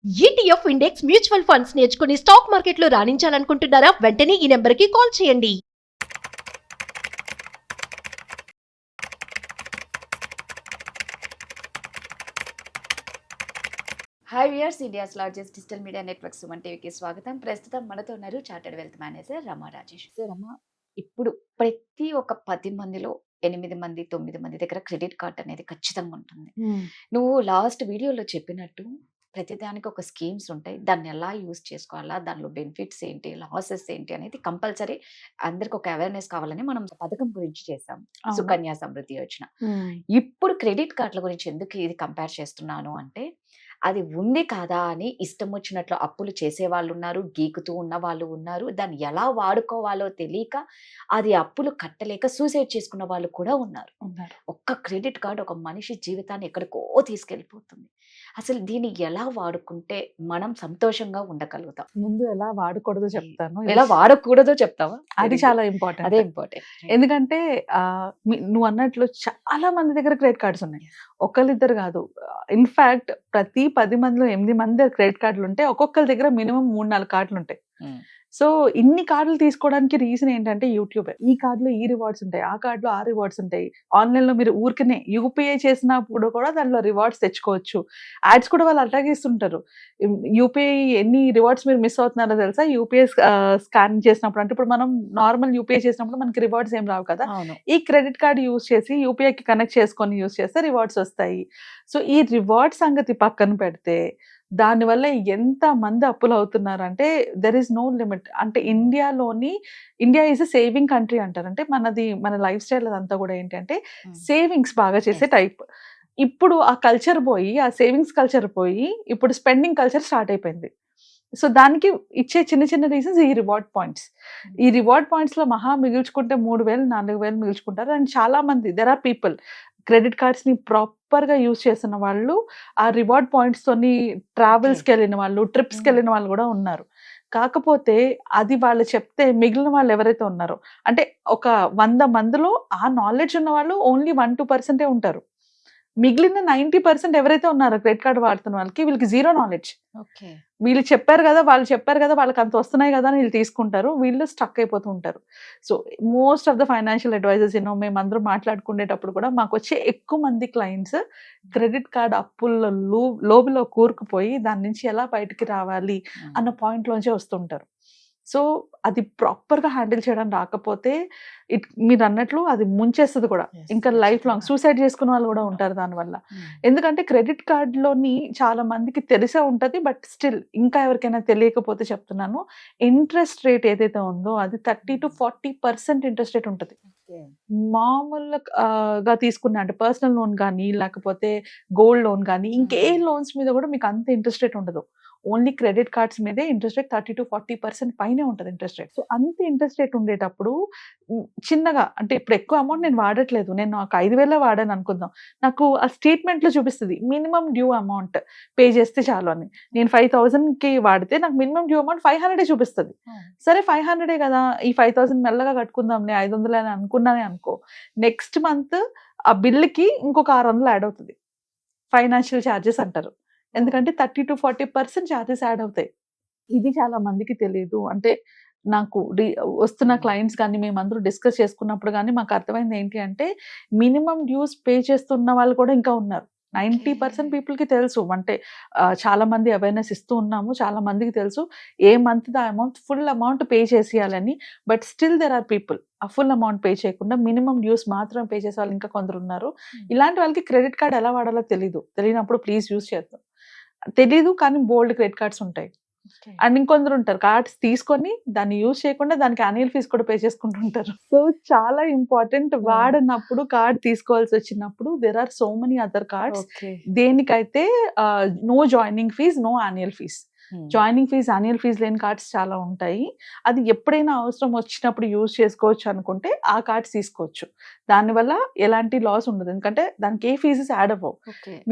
ETF index mutual funds నేర్చుకుని stock మార్కెట్లో రాణించాలనుకుంటున్నారా? వెంటనే ఈ నెంబర్కి కాల్ చేయండి. Hi viewers, India's largest digital media network Suman టీవీకి స్వాగతం. ప్రస్తుతం మనతో ఉన్నారు చార్టెడ్ వెల్త్ మేనేజర్ రమా రాజేష్. సో రమా, ఇప్పుడు ప్రతి ఒక్క 10 మందిలో 8 మంది 9 మంది దగ్గర క్రెడిట్ కార్డ్ అనేది ఖచ్చితంగా ఉంటుంది. నువ్వు లాస్ట్ వీడియోలో చెప్పినట్టు ప్రతిదానికి ఒక స్కీమ్స్ ఉంటాయి. దాన్ని ఎలా యూజ్ చేసుకోవాలా, దానిలో బెనిఫిట్స్ ఏంటి, లాసెస్ ఏంటి అనేది కంపల్సరీ అందరికి ఒక అవేర్నెస్ కావాలని మనం పథకం గురించి చేసాం, సుకన్య సమృద్ధి యోజన. ఇప్పుడు క్రెడిట్ కార్డుల గురించి ఎందుకు ఇది కంపేర్ చేస్తున్నాను అంటే, అది ఉంది కాదా అని ఇష్టం వచ్చినట్లు అప్పులు చేసే వాళ్ళు ఉన్నారు, గీకుతూ ఉన్న వాళ్ళు ఉన్నారు, దాన్ని ఎలా వాడుకోవాలో తెలియక అది అప్పులు కట్టలేక సూసైడ్ చేసుకున్న వాళ్ళు కూడా ఉన్నారు. ఒక్క క్రెడిట్ కార్డు ఒక మనిషి జీవితాన్ని ఎక్కడికో తీసుకెళ్ళిపోతుంది. అసలు దీన్ని ఎలా వాడుకుంటే మనం సంతోషంగా ఉండగలుగుతాం? ముందు ఎలా వాడకూడదో చెప్తాను, ఎలా వాడకూడదో చెప్తావా? అది చాలా ఇంపార్టెంట్. అదే ఇంపార్టెంట్. ఎందుకంటే నువ్వు అన్నట్లు చాలా మంది దగ్గర క్రెడిట్ కార్డ్స్ ఉన్నాయి, ఒకళ్ళిద్దరు కాదు. ఇన్ఫాక్ట్ ప్రతి 10 మందిలో 8 మంది దగ్గర క్రెడిట్ కార్డులు ఉంటాయి. ఒక్కొక్కరి దగ్గర మినిమం 3-4 కార్డులు ఉంటాయి. సో ఇన్ని కార్డులు తీసుకోవడానికి రీజన్ ఏంటంటే యూట్యూబ్. ఈ కార్డులో ఈ రివార్డ్స్ ఉంటాయి, ఆ కార్డులో ఆ రివార్డ్స్ ఉంటాయి. ఆన్లైన్ లో మీరు ఊరికనే యూపీఐ చేసినప్పుడు కూడా దాంట్లో రివార్డ్స్ తెచ్చుకోవచ్చు. యాడ్స్ కూడా వాళ్ళు అట్లాగే ఇస్తుంటారు. యూపీఐ ఎన్ని రివార్డ్స్ మీరు మిస్ అవుతున్నారో తెలుసా? యూపీఐ స్కాన్ చేసినప్పుడు, అంటే ఇప్పుడు మనం నార్మల్ యూపీఐ చేసినప్పుడు మనకి రివార్డ్స్ ఏం రావు కదా. ఈ క్రెడిట్ కార్డ్ యూజ్ చేసి యూపీఐకి కనెక్ట్ చేసుకొని యూజ్ చేస్తే రివార్డ్స్ వస్తాయి. సో ఈ రివార్డ్ సంగతి పక్కన పెడితే దానివల్ల ఎంత మంది అప్పులు అవుతున్నారంటే దెర్ ఈస్ నో లిమిట్. అంటే India is a saving country అంటారు. అంటే మన లైఫ్ స్టైల్ అదంతా కూడా ఏంటంటే సేవింగ్స్ బాగా చేసే టైప్. ఇప్పుడు ఆ కల్చర్ పోయి, ఆ సేవింగ్స్ కల్చర్ పోయి ఇప్పుడు స్పెండింగ్ కల్చర్ స్టార్ట్ అయిపోయింది. సో దానికి ఇచ్చే చిన్న చిన్న రీజన్స్ ఈ రివార్డ్ పాయింట్స్. ఈ రివార్డ్ పాయింట్స్ లో మహా మిగిల్చుకుంటే 3,000-4,000 మిగిల్చుకుంటారు. అండ్ చాలా మంది there are people credit cards ని ప్రాపర్ గా యూజ్ చేస్తున్న వాళ్ళు, ఆ రివార్డ్ పాయింట్స్ తోని ట్రావెల్స్ కి వెళ్ళిన వాళ్ళు, ట్రిప్స్ కి వెళ్ళిన వాళ్ళు కూడా ఉన్నారు. కాకపోతే అది వాళ్ళు చెప్తే మిగిలిన వాళ్ళు ఎవరైతే ఉన్నారో, అంటే ఒక 100 మందిలో ఆ నాలెడ్జ్ ఉన్న వాళ్ళు ఓన్లీ 1-2% ఉంటారు. మిగిలిన 90% ఎవరైతే ఉన్నారో క్రెడిట్ కార్డు వాడుతున్న వాళ్ళకి, వీళ్ళకి జీరో నాలెడ్జ్. వీళ్ళు చెప్పారు కదా, వాళ్ళకి అంత వస్తున్నాయి కదా అని వీళ్ళు తీసుకుంటారు, వీళ్ళు స్టక్ అయిపోతూ ఉంటారు. So most of the financial advisors మేమందరం మాట్లాడుకునేటప్పుడు కూడా మాకు వచ్చే ఎక్కువ మంది క్లయింట్స్ క్రెడిట్ కార్డ్ అప్పుల్లో లోబిలో కూరుకుపోయి దాని నుంచి ఎలా బయటికి రావాలి అన్న పాయింట్లోంచే వస్తుంటారు. సో అది ప్రాపర్గా హ్యాండిల్ చేయడం రాకపోతే మీరు అన్నట్లు అది ముంచేస్తుంది కూడా. ఇంకా లైఫ్ లాంగ్ సూసైడ్ చేసుకున్న వాళ్ళు కూడా ఉంటారు దానివల్ల. ఎందుకంటే క్రెడిట్ కార్డులోని చాలా మందికి తెలిసే ఉంటుంది, బట్ స్టిల్ ఇంకా ఎవరికైనా తెలియకపోతే చెప్తున్నాను, ఇంట్రెస్ట్ రేట్ ఏదైతే ఉందో అది 30-40% ఇంట్రెస్ట్ రేట్ ఉంటుంది. మామూలుగా తీసుకున్నా అంటే పర్సనల్ లోన్ కానీ, లేకపోతే గోల్డ్ లోన్ కానీ, ఇంకే లోన్స్ మీద కూడా మీకు అంత ఇంట్రెస్ట్ రేట్ ఉండదు. ఓన్లీ క్రెడిట్ కార్డ్స్ మీదే ఇంట్రెస్ట్ రేట్ 30-40% పైనే ఉంటుంది ఇంట్రెస్ట్ రేట్. సో అంత ఇంట్రెస్ట్ రేట్ ఉండేటప్పుడు చిన్నగా, అంటే ఇప్పుడు ఎక్కువ అమౌంట్ నేను వాడట్లేదు, నేను నాకు 5,000 వాడాను అనుకుందాం, నాకు ఆ స్టేట్మెంట్ లో చూపిస్తుంది మినిమం డ్యూ అమౌంట్ పే చేస్తే చాలు అని. నేను 5,000కి వాడితే నాకు మినిమం డ్యూ అమౌంట్ 500 చూపిస్తుంది. సరే 500 కదా, ఈ 5,000 మెల్లగా కట్టుకుందాం, నేను 500 అని అనుకున్నానే అనుకో, నెక్స్ట్ మంత్ ఆ బిల్లుకి ఇంకొక 600 యాడ్ అవుతుంది. ఫైనాన్షియల్ ఛార్జెస్ అంటారు. ఎందుకంటే 30-40% ఛార్జెస్ యాడ్ అవుతాయి. ఇది చాలా మందికి తెలియదు. అంటే నాకు వస్తున్న క్లయింట్స్ కానీ, మేమందరూ డిస్కస్ చేసుకున్నప్పుడు కానీ మాకు అర్థమైంది ఏంటి అంటే, మినిమం డ్యూస్ పే చేస్తున్న వాళ్ళు కూడా ఇంకా ఉన్నారు. 90% పీపుల్కి తెలుసు, అంటే చాలా మంది అవేర్నెస్ ఇస్తూ ఉన్నాము, చాలా మందికి తెలుసు a month the amount full amount pay చేసేయాలని. But still there are people ఆ ఫుల్ అమౌంట్ పే చేయకుండా మినిమం డ్యూస్ మాత్రం పే చేసే వాళ్ళు ఇంకా కొందరు ఉన్నారు. ఇలాంటి వాళ్ళకి క్రెడిట్ కార్డ్ ఎలా వాడాలో తెలియనప్పుడు ప్లీజ్ యూజ్ చేద్దాం. తెలీదు కానీ బోల్డ్ క్రెడిట్ కార్డ్స్ ఉంటాయి. అండ్ ఇంకొందరు ఉంటారు కార్డ్స్ తీసుకొని దాన్ని యూజ్ చేయకుండా దానికి యాన్యువల్ ఫీజు కూడా పే చేసుకుంటుంటారు. సో చాలా ఇంపార్టెంట్, వాడినప్పుడు కార్డ్ తీసుకోవాల్సి వచ్చినప్పుడు there are so many other cards. దేనికైతే no joining fee, no annual fee. Joining fee, annual fee లేని కార్డ్స్ చాలా ఉంటాయి. అది ఎప్పుడైనా అవసరం వచ్చినప్పుడు యూజ్ చేసుకోవచ్చు అనుకుంటే ఆ కార్డ్స్ తీసుకోవచ్చు. దానివల్ల ఎలాంటి లాస్ ఉండదు, ఎందుకంటే దానికి ఏ ఫీజెస్ యాడ్ అవ్వవు,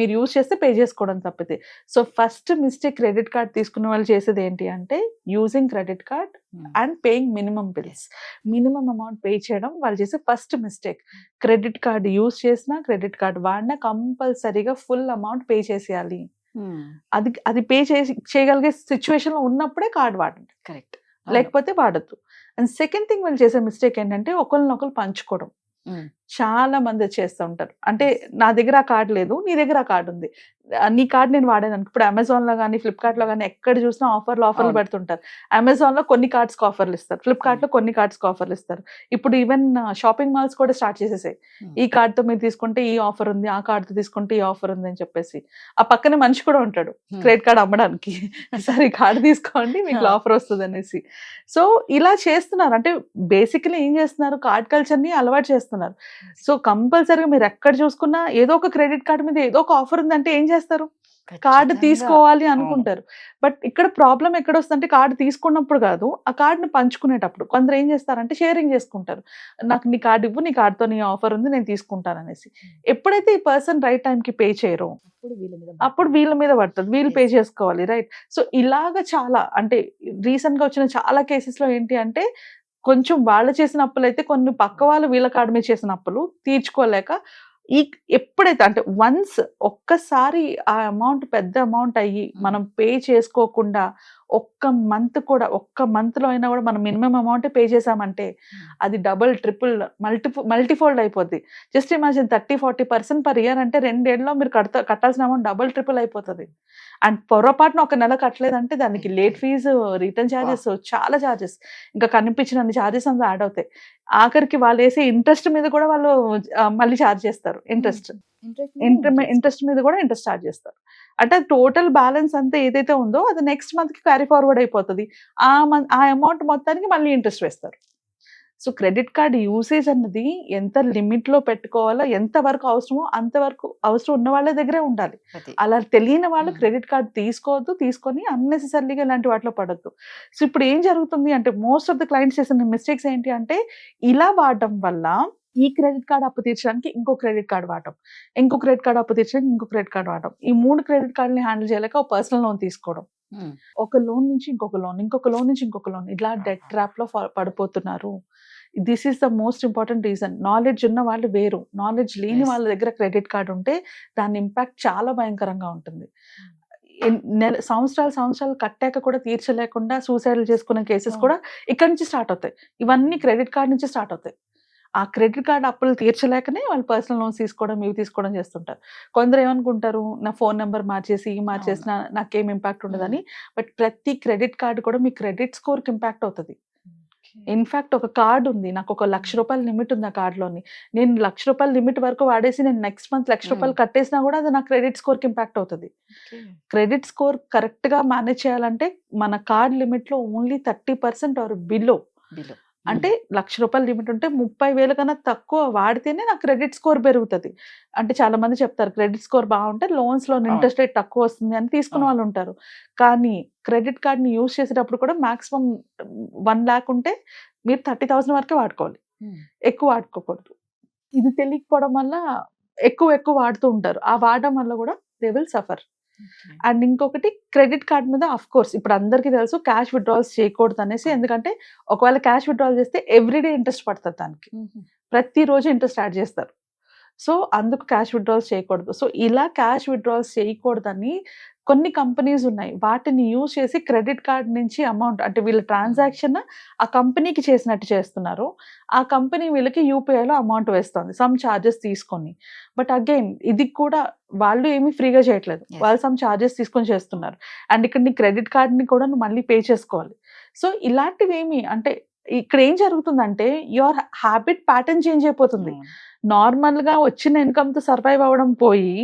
మీరు యూజ్ చేస్తే పే చేసుకోవడం తప్పితే. So first mistake credit card తీసుకునే వాళ్ళు చేసేది ఏంటి అంటే, using credit card and paying minimum bills. Minimum amount pay చేయడం వాళ్ళు చేసే first mistake. Credit card use చేసినా, క్రెడిట్ కార్డ్ వాడినా కంపల్సరీగా ఫుల్ అమౌంట్ పే చేసేయాలి. అది అది పే చేయగలిగే సిచ్యువేషన్ లో ఉన్నప్పుడే కార్డ్ వాడండి, కరెక్ట్. లేకపోతే వాడద్దు. అండ్ సెకండ్ థింగ్ వీళ్ళు చేసే మిస్టేక్ ఏంటంటే ఒకరినొకరు పంచుకోవడం. చాలా మంది చేస్తూ ఉంటారు. అంటే నా దగ్గర ఆ కార్డ్ లేదు, నీ దగ్గర ఆ కార్డు ఉంది, నీ కార్డ్ నేను వాడాను అనుకో. ఇప్పుడు అమెజాన్ లో కానీ ఫ్లిప్కార్ట్ లో కానీ ఎక్కడ చూసినా ఆఫర్లు పెడుతుంటారు. అమెజాన్ లో కొన్ని కార్డ్స్ కి ఆఫర్లు ఇస్తారు, ఫ్లిప్కార్ట్ లో కొన్ని కార్డ్స్ కి ఆఫర్లు ఇస్తారు. ఇప్పుడు ఈవెన్ షాపింగ్ మాల్స్ కూడా స్టార్ట్ చేసేసాయి. ఈ కార్డ్ తో మీరు తీసుకుంటే ఈ ఆఫర్ ఉంది, ఆ కార్డ్ తో తీసుకుంటే ఈ ఆఫర్ ఉంది అని చెప్పేసి. ఆ పక్కనే మనిషి కూడా ఉంటాడు క్రెడిట్ కార్డ్ అమ్మడానికి, సరే ఈ కార్డు తీసుకోండి మీకు ఆఫర్ వస్తుంది అనేసి. సో ఇలా చేస్తున్నారు. అంటే బేసికలీ ఏం చేస్తున్నారు, కార్డ్ కల్చర్ ని అలవాటు చేస్తున్నారు. సో కంపల్సరీగా మీరు ఎక్కడ చూసుకున్నా ఏదో ఒక క్రెడిట్ కార్డ్ మీద ఏదో ఒక ఆఫర్ ఉందంటే ఏం చేస్తారు, కార్డు తీసుకోవాలి అనుకుంటారు. బట్ ఇక్కడ ప్రాబ్లం ఎక్కడ వస్తుందంటే కార్డు తీసుకున్నప్పుడు కాదు, ఆ కార్డుని పంచుకునేటప్పుడు. కొందరు ఏం చేస్తారంటే షేరింగ్ చేసుకుంటారు, నాకు నీ కార్డు ఇవ్వు, నీ కార్డుతో నీ ఆఫర్ ఉంది నేను తీసుకుంటాను అనేసి. ఎప్పుడైతే ఈ పర్సన్ రైట్ టైంకి పే చేయరో అప్పుడు వీళ్ళ మీద పడుతుంది, వీళ్ళు పే చేసుకోవాలి, రైట్. సో ఇలాగ చాలా, అంటే రీసెంట్ గా వచ్చిన చాలా కేసెస్ లో ఏంటి అంటే కొంచెం వాళ్ళు చేసిన అప్పులు అయితే కొన్ని పక్క వాళ్ళు వీళ్ళ కార్డు మీద చేసిన అప్పులు తీర్చుకోలేక ఎప్పుడైతే అంటే వన్స్ ఒక్కసారి ఆ అమౌంట్ పెద్ద అమౌంట్ అయ్యి మనం పే చేసుకోకుండా ఒక్క మంత్ లో అయినా కూడా మనం మినిమం అమౌంట్ పే చేసామంటే అది డబుల్ ట్రిపుల్ మల్టీఫోల్డ్ అయిపోద్ది. జస్ట్ ఇమాజిన్ 30-40% పర్ ఇయర్ అంటే 2 ఏళ్ళలో మీరు కట్టాల్సిన అమౌంట్ డబుల్ ట్రిపుల్ అయిపోతుంది. అండ్ పొరపాటున ఒక నెల కట్టలేదంటే దానికి లేట్ ఫీజు, రిటర్న్ ఛార్జెస్, చాలా ఛార్జెస్, ఇంకా కనిపించిన ఛార్జెస్ అంతా యాడ్ అవుతాయి. ఆఖరికి వాళ్ళు వేసే ఇంట్రెస్ట్ మీద కూడా వాళ్ళు మళ్ళీ ఛార్జ్ చేస్తారు, ఇంట్రెస్ట్ మీద కూడా ఇంట్రెస్ట్ ఛార్జ్ చేస్తారు. అంటే టోటల్ బ్యాలెన్స్ అంతా ఏదైతే ఉందో అది నెక్స్ట్ మంత్ కి క్యారీ ఫార్వర్డ్ అయిపోతుంది. ఆ అమౌంట్ మొత్తానికి మళ్ళీ ఇంట్రెస్ట్ వేస్తారు. సో క్రెడిట్ కార్డ్ యూసేజ్ అన్నది ఎంత లిమిట్ లో పెట్టుకోవాలో, ఎంత వరకు అవసరమో అంతవరకు అవసరం ఉన్న వాళ్ళ దగ్గరే ఉండాలి. అలా తెలియని వాళ్ళు క్రెడిట్ కార్డ్ తీసుకొని అన్నెసెసరీగా ఇలాంటి వాటిలో పడద్దు. సో ఇప్పుడు ఏం జరుగుతుంది అంటే మోస్ట్ ఆఫ్ ద క్లయింట్స్ చేసిన మిస్టేక్స్ ఏంటి అంటే ఇలా వాడడం వల్ల ఈ క్రెడిట్ కార్డ్ అప్పు తీర్చడానికి ఇంకో క్రెడిట్ కార్డ్ వాడటం, ఇంకో క్రెడిట్ కార్డ్ అప్పు తీర్చడానికి ఇంకో క్రెడిట్ కార్డ్ వాడటం, ఈ 3 క్రెడిట్ కార్డుని హ్యాండిల్ చేయలేక ఒక పర్సనల్ లోన్ తీసుకోవడం, ఒక లోన్ నుంచి ఇంకొక లోన్, ఇంకొక లోన్ నుంచి ఇంకొక లోన్, ఇలా డెట్ ట్రాప్ లో పడిపోతున్నారు. This is the most important reason. Knowledge ఉన్న వాళ్ళు వేరు, నాలెడ్జ్ లేని వాళ్ళ దగ్గర క్రెడిట్ కార్డ్ ఉంటే దాని ఇంపాక్ట్ చాలా భయంకరంగా ఉంటుంది. సంవత్సరాలు కట్టాక కూడా తీర్చలేకుండా సూసైడ్లు చేసుకునే కేసెస్ కూడా ఇక్కడ నుంచి స్టార్ట్ అవుతాయి. ఇవన్నీ క్రెడిట్ కార్డ్ నుంచి స్టార్ట్ అవుతాయి. ఆ క్రెడిట్ కార్డ్ అప్పులు తీర్చలేకనే వాళ్ళు పర్సనల్ లోన్స్ తీసుకోవడం, ఇవి తీసుకోవడం చేస్తుంటారు. కొందరు ఏమనుకుంటారు, నా ఫోన్ నెంబర్ మార్చేసినా నాకేం ఇంపాక్ట్ ఉండదని. బట్ ప్రతి క్రెడిట్ కార్డు కూడా మీ క్రెడిట్ స్కోర్కి ఇంపాక్ట్ అవుతుంది. ఇన్ఫాక్ట్ ఒక కార్డు ఉంది, నాకు ఒక ₹1,00,000 లిమిట్ ఉంది ఆ కార్డులోని, నేను ₹1,00,000 లిమిట్ వరకు వాడేసి నేను నెక్స్ట్ మంత్ ₹1,00,000 కట్టేసినా కూడా అది నా క్రెడిట్ స్కోర్కి ఇంపాక్ట్ అవుతుంది. క్రెడిట్ స్కోర్ కరెక్ట్ గా మేనేజ్ చేయాలంటే మన కార్డ్ లిమిట్ లో ఓన్లీ 30% ఆర్ బిలో, అంటే ₹1,00,000 లిమిట్ ఉంటే 30,000 కన్నా తక్కువ వాడితేనే నాకు క్రెడిట్ స్కోర్ పెరుగుతుంది. అంటే చాలా మంది చెప్తారు క్రెడిట్ స్కోర్ బాగుంటే లోన్స్ లో ఇంట్రెస్ట్ రేట్ తక్కువ వస్తుంది అని తీసుకునే వాళ్ళు ఉంటారు. కానీ క్రెడిట్ కార్డ్ ని యూజ్ చేసేటప్పుడు కూడా మాక్సిమం 1 lakh ఉంటే మీరు 30,000 వరకే వాడుకోవాలి, ఎక్కువ వాడుకోకూడదు. ఇది తెలియకపోవడం వల్ల ఎక్కువ వాడుతూ ఉంటారు. ఆ వాడడం వల్ల కూడా దే విల్ సఫర్. అండ్ ఇంకొకటి క్రెడిట్ కార్డ్ మీద అఫ్ కోర్స్ ఇప్పుడు అందరికీ తెలుసు క్యాష్ విత్డ్రాల్స్ చేయకూడదు అనేసి. ఎందుకంటే ఒకవేళ క్యాష్ విత్డ్రాల్ చేస్తే ఎవ్రీడే ఇంట్రెస్ట్ పడుతుంది, దానికి ప్రతిరోజు ఇంట్రెస్ట్ యాడ్ చేస్తారు. సో అందుకు క్యాష్ విత్డ్రాల్స్ చేయకూడదు. సో ఇలా క్యాష్ విత్డ్రాల్స్ చేయకూడదని కొన్ని కంపెనీస్ ఉన్నాయి, వాటిని యూజ్ చేసి క్రెడిట్ కార్డ్ నుంచి అమౌంట్, అంటే వీళ్ళ ట్రాన్సాక్షన్ ఆ కంపెనీకి చేసినట్టు చేస్తున్నారు. ఆ కంపెనీ వీళ్ళకి యూపీఐలో అమౌంట్ వేస్తుంది సమ్ ఛార్జెస్ తీసుకొని. బట్ అగైన్ ఇది కూడా వాళ్ళు ఏమీ ఫ్రీగా చేయట్లేదు, వాళ్ళు సమ్ ఛార్జెస్ తీసుకొని చేస్తున్నారు. అండ్ ఇక్కడ నీ క్రెడిట్ కార్డ్ని కూడా నువ్వు మళ్ళీ పే చేసుకోవాలి. సో ఇలాంటివి ఏమి అంటే ఇక్కడ ఏం జరుగుతుందంటే యువర్ హ్యాబిట్ ప్యాటర్న్ చేంజ్ అయిపోతుంది. నార్మల్ గా వచ్చిన ఇన్కమ్ తో సర్వైవ్ అవ్వడం పోయి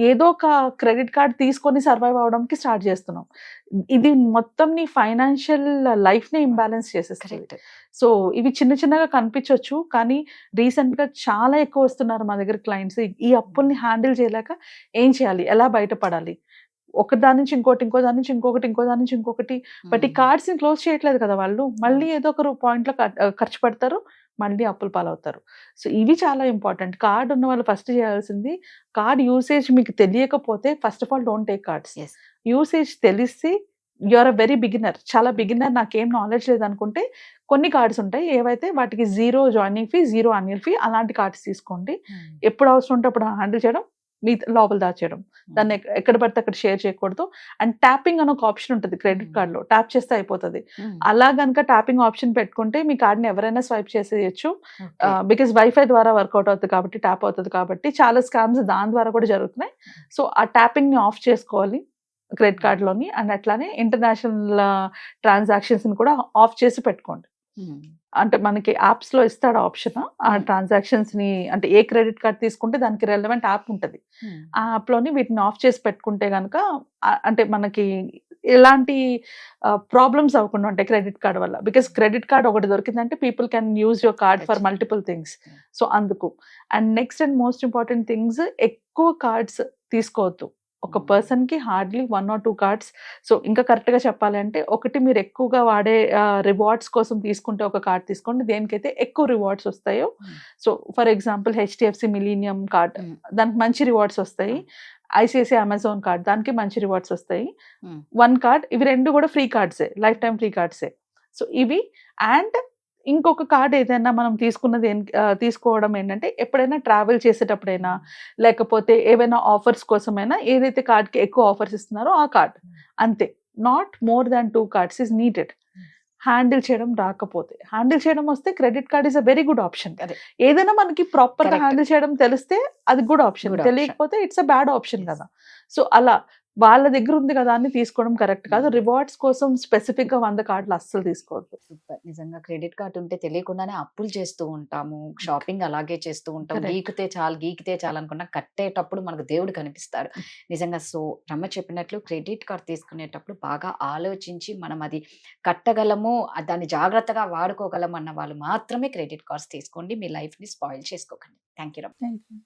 ఏదో ఒక క్రెడిట్ కార్డ్ తీసుకొని సర్వైవ్ అవడానికి స్టార్ట్ చేస్తున్నాం. ఇది మొత్తం నీ ఫైనాన్షియల్ లైఫ్ ని ఇంబ్యాలెన్స్ చేసేస్తుంది. సో ఇవి చిన్నగా కనిపించవచ్చు, కానీ రీసెంట్ గా చాలా ఎక్కువ వస్తున్నారు మా దగ్గర క్లయింట్స్. ఈ అప్పుల్ని హ్యాండిల్ చేయలేక ఏం చేయాలి, ఎలా బయటపడాలి, ఒక దాని నుంచి ఇంకోటి, ఇంకో దాని నుంచి ఇంకొకటి, ఇంకో దాని నుంచి ఇంకొకటి. బట్ ఈ కార్డ్స్ ని క్లోజ్ చేయట్లేదు కదా వాళ్ళు, మళ్ళీ ఏదో ఒక పాయింట్ లో ఖర్చు పెడతారు, మళ్ళీ అప్పులు పాలవుతారు. సో ఇవి చాలా ఇంపార్టెంట్. కార్డ్ ఉన్న వాళ్ళు ఫస్ట్ చేయాల్సింది, కార్డ్ యూసేజ్ మీకు తెలియకపోతే first of all don't take cards. Usage తెలిసి యూఆర్ అ వెరీ బిగినర్, చాలా బిగినర్, నాకేం నాలెడ్జ్ లేదనుకుంటే కొన్ని కార్డ్స్ ఉంటాయి ఏవైతే వాటికి 0 జాయినింగ్ ఫీ, 0 యాన్యువల్ ఫీ, అలాంటి కార్డ్స్ తీసుకోండి. ఎప్పుడు అవసరం ఉంటే అప్పుడు హ్యాండిల్ చేయడం, మీ లోపల దాచేయడం, దాన్ని ఎక్కడ పడితే అక్కడ షేర్ చేయకూడదు. అండ్ ట్యాపింగ్ అని ఒక ఆప్షన్ ఉంటుంది క్రెడిట్ కార్డ్ లో, ట్యాప్ చేస్తే అయిపోతుంది. అలా కనుక ట్యాపింగ్ ఆప్షన్ పెట్టుకుంటే మీ కార్డ్ని ఎవరైనా స్వైప్ చేసేయచ్చు. బికాస్ వైఫై ద్వారా వర్కౌట్ అవుతుంది కాబట్టి, ట్యాప్ అవుతుంది కాబట్టి చాలా స్కామ్స్ దాని ద్వారా కూడా జరుగుతున్నాయి. సో ఆ ట్యాపింగ్ ని ఆఫ్ చేసుకోవాలి క్రెడిట్ కార్డ్ లోని. అండ్ అట్లానే ఇంటర్నేషనల్ ట్రాన్సాక్షన్స్ ని కూడా ఆఫ్ చేసి పెట్టుకోండి. అంటే మనకి యాప్స్ లో ఇస్తాడు ఆప్షన్, ఆ ట్రాన్సాక్షన్స్ ని, అంటే ఏ క్రెడిట్ కార్డ్ తీసుకుంటే దానికి రెలవెంట్ యాప్ ఉంటుంది, ఆ యాప్ లోని వీటిని ఆఫ్ చేసి పెట్టుకుంటే కనుక అంటే మనకి ఎలాంటి ప్రాబ్లమ్స్ అవ్వకుండా ఉంటాయి క్రెడిట్ కార్డ్ వల్ల. బికాస్ క్రెడిట్ కార్డ్ ఒకటి దొరికిందంటే people can use your card for multiple things. So అందుకు. And next and most important things, ఎక్కువ కార్డ్స్ తీసుకోవద్దు. ఒక పర్సన్ కి హార్డ్లీ 1 or 2 కార్డ్స్. సో ఇంకా కరెక్ట్ గా చెప్పాలి అంటే, ఒకటి మీరు ఎక్కువగా వాడే రివార్డ్స్ కోసం తీసుకుంటే ఒక కార్డ్ తీసుకోండి, దేనికైతే ఎక్కువ రివార్డ్స్ వస్తాయో. So for example HDFC millennium card, దానికి మంచి రివార్డ్స్ వస్తాయి. ICICI అమెజాన్ కార్డ్, దానికి మంచి రివార్డ్స్ వస్తాయి. 1 కార్డ్, ఇవి రెండు కూడా ఫ్రీ కార్డ్సే, లైఫ్ టైం ఫ్రీ కార్డ్సే. సో ఇవి. అండ్ ఇంకొక కార్డ్ ఏదైనా మనం తీసుకోవడం ఏంటంటే, ఎప్పుడైనా ట్రావెల్ చేసేటప్పుడైనా, లేకపోతే ఏవైనా ఆఫర్స్ కోసమైనా, ఏదైతే కార్డ్కి ఎక్కువ ఆఫర్స్ ఇస్తున్నారో ఆ కార్డ్, అంతే. Not more than 2 cards is needed. Handle చేయడం రాకపోతే, హ్యాండిల్ చేయడం వస్తే credit card is a very good option. ఏదైనా మనకి ప్రాపర్ గా హ్యాండిల్ చేయడం తెలిస్తే అది గుడ్ ఆప్షన్, తెలియకపోతే ఇట్స్ అ బ్యాడ్ ఆప్షన్ కదా. సో అలా వాళ్ళ దగ్గర ఉంది కదా అని తీసుకోవడం కరెక్ట్ కాదు. రివార్డ్స్ కోసం స్పెసిఫిక్ గా 100 కార్డులు అస్సలు తీసుకోవద్దు. సూపర్. నిజంగా క్రెడిట్ కార్డ్ ఉంటే తెలియకుండానే అప్పులు చేస్తూ ఉంటాము, షాపింగ్ అలాగే చేస్తూ ఉంటాం. గీకితే చాలు అనుకున్నా కట్టేటప్పుడు మనకు దేవుడు కనిపిస్తాడు. నిజంగా. సో రమ్మ చెప్పినట్లు క్రెడిట్ కార్డ్ తీసుకునేటప్పుడు బాగా ఆలోచించి మనం అది కట్టగలము, దాన్ని జాగ్రత్తగా వాడుకోగలము అన్న వాళ్ళు మాత్రమే క్రెడిట్ కార్డ్స్ తీసుకోండి. మీ లైఫ్ ని స్పాయిల్ చేసుకోకండి. థ్యాంక్ యూ రమ్మ. Thank you.